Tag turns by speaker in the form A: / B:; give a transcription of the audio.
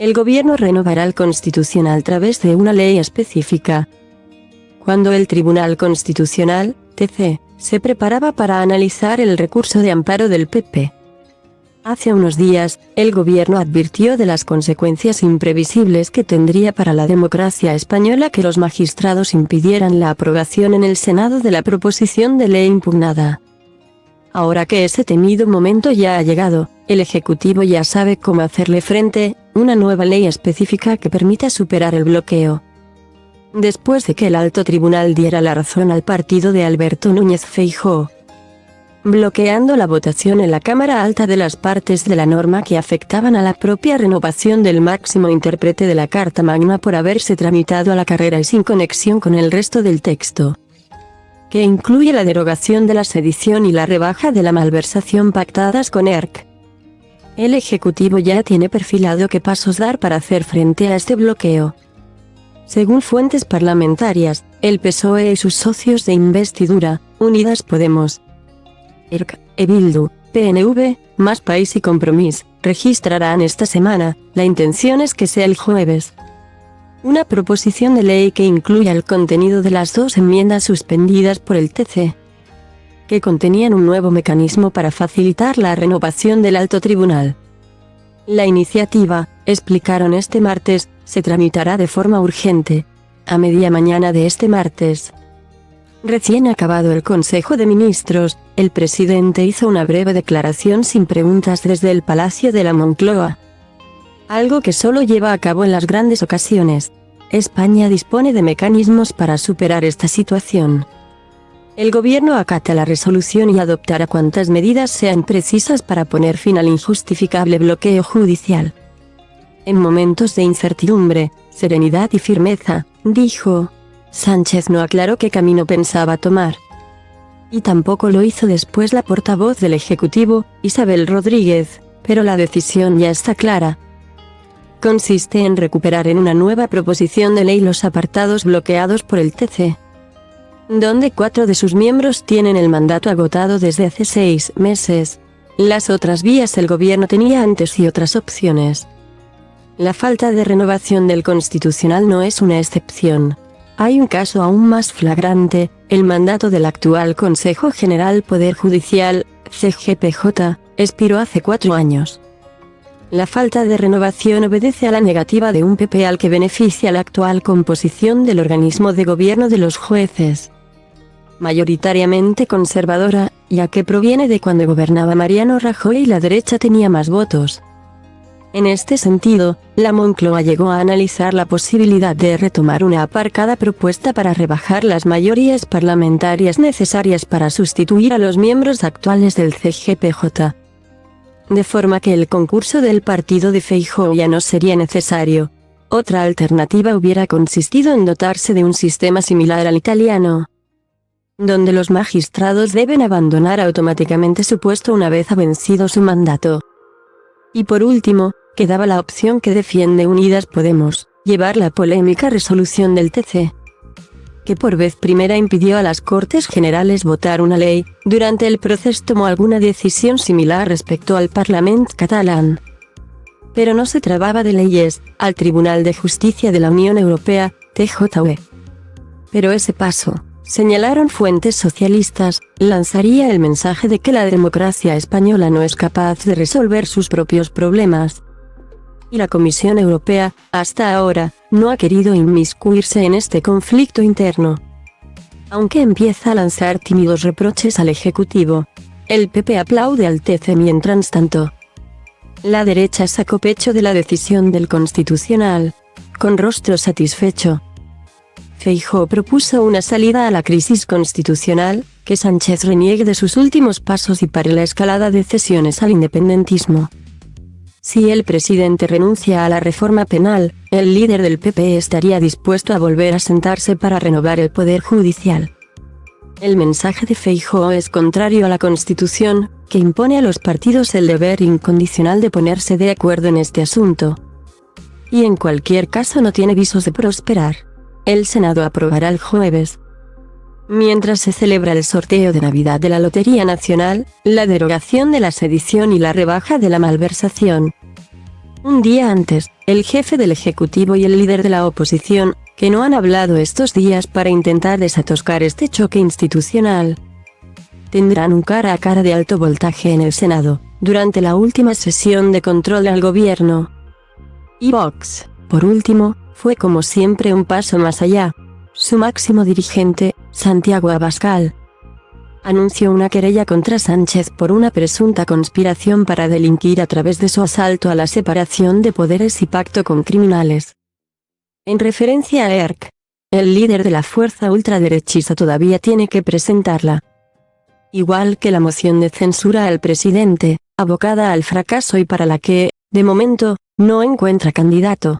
A: El gobierno renovará el Constitucional a través de una ley específica. Cuando el Tribunal Constitucional, TC, se preparaba para analizar el recurso de amparo del PP. Hace unos días, el gobierno advirtió de las consecuencias imprevisibles que tendría para la democracia española que los magistrados impidieran la aprobación en el Senado de la proposición de ley impugnada. Ahora que ese temido momento ya ha llegado, el Ejecutivo ya sabe cómo hacerle frente: una nueva ley específica que permita superar el bloqueo. Después de que el alto tribunal diera la razón al partido de Alberto Núñez Feijóo, bloqueando la votación en la Cámara Alta de las partes de la norma que afectaban a la propia renovación del máximo intérprete de la Carta Magna por haberse tramitado a la carrera y sin conexión con el resto del texto, que incluye la derogación de la sedición y la rebaja de la malversación pactadas con ERC. El Ejecutivo ya tiene perfilado qué pasos dar para hacer frente a este bloqueo. Según fuentes parlamentarias, el PSOE y sus socios de investidura, Unidas Podemos, ERC, Bildu, PNV, Más País y Compromís, registrarán esta semana, la intención es que sea el jueves, una proposición de ley que incluya el contenido de las dos enmiendas suspendidas por el TC, que contenían un nuevo mecanismo para facilitar la renovación del alto tribunal. La iniciativa, explicaron este martes, se tramitará de forma urgente, a media mañana de este martes. Recién acabado el Consejo de Ministros, el presidente hizo una breve declaración sin preguntas desde el Palacio de la Moncloa. Algo que solo lleva a cabo en las grandes ocasiones. España dispone de mecanismos para superar esta situación. El gobierno acata la resolución y adoptará cuantas medidas sean precisas para poner fin al injustificable bloqueo judicial. En momentos de incertidumbre, serenidad y firmeza, dijo. Sánchez no aclaró qué camino pensaba tomar. Y tampoco lo hizo después la portavoz del Ejecutivo, Isabel Rodríguez, pero la decisión ya está clara. Consiste en recuperar en una nueva proposición de ley los apartados bloqueados por el TC, donde 4 de sus miembros tienen el mandato agotado desde hace 6 meses. Las otras vías el gobierno tenía antes y otras opciones. La falta de renovación del Constitucional no es una excepción. Hay un caso aún más flagrante: el mandato del actual Consejo General Poder Judicial, CGPJ, expiró hace 4 años. La falta de renovación obedece a la negativa de un PP al que beneficia la actual composición del organismo de gobierno de los jueces, mayoritariamente conservadora, ya que proviene de cuando gobernaba Mariano Rajoy y la derecha tenía más votos. En este sentido, la Moncloa llegó a analizar la posibilidad de retomar una aparcada propuesta para rebajar las mayorías parlamentarias necesarias para sustituir a los miembros actuales del CGPJ, de forma que el concurso del partido de Feijóo ya no sería necesario. Otra alternativa hubiera consistido en dotarse de un sistema similar al italiano, donde los magistrados deben abandonar automáticamente su puesto una vez ha vencido su mandato. Y por último, quedaba la opción que defiende Unidas Podemos: llevar la polémica resolución del TC, que por vez primera impidió a las Cortes Generales votar una ley. Durante el proceso tomó alguna decisión similar respecto al Parlament catalán, pero no se trataba de leyes, al Tribunal de Justicia de la Unión Europea, TJUE. Pero ese paso, señalaron fuentes socialistas, lanzaría el mensaje de que la democracia española no es capaz de resolver sus propios problemas. Y la Comisión Europea, hasta ahora, no ha querido inmiscuirse en este conflicto interno. Aunque empieza a lanzar tímidos reproches al Ejecutivo, el PP aplaude al TC mientras tanto. La derecha sacó pecho de la decisión del Constitucional, con rostro satisfecho. Feijóo propuso una salida a la crisis constitucional, que Sánchez reniegue de sus últimos pasos y pare la escalada de cesiones al independentismo. Si el presidente renuncia a la reforma penal, el líder del PP estaría dispuesto a volver a sentarse para renovar el Poder Judicial. El mensaje de Feijóo es contrario a la Constitución, que impone a los partidos el deber incondicional de ponerse de acuerdo en este asunto. Y en cualquier caso no tiene visos de prosperar. El Senado aprobará el jueves, mientras se celebra el sorteo de Navidad de la Lotería Nacional, la derogación de la sedición y la rebaja de la malversación. Un día antes, el jefe del Ejecutivo y el líder de la oposición, que no han hablado estos días para intentar desatoscar este choque institucional, tendrán un cara a cara de alto voltaje en el Senado, durante la última sesión de control al gobierno. Y Vox, por último, fue como siempre un paso más allá. Su máximo dirigente, Santiago Abascal, anunció una querella contra Sánchez por una presunta conspiración para delinquir a través de su asalto a la separación de poderes y pacto con criminales. En referencia a ERC, el líder de la fuerza ultraderechista todavía tiene que presentarla. Igual que la moción de censura al presidente, abocada al fracaso y para la que, de momento, no encuentra candidato.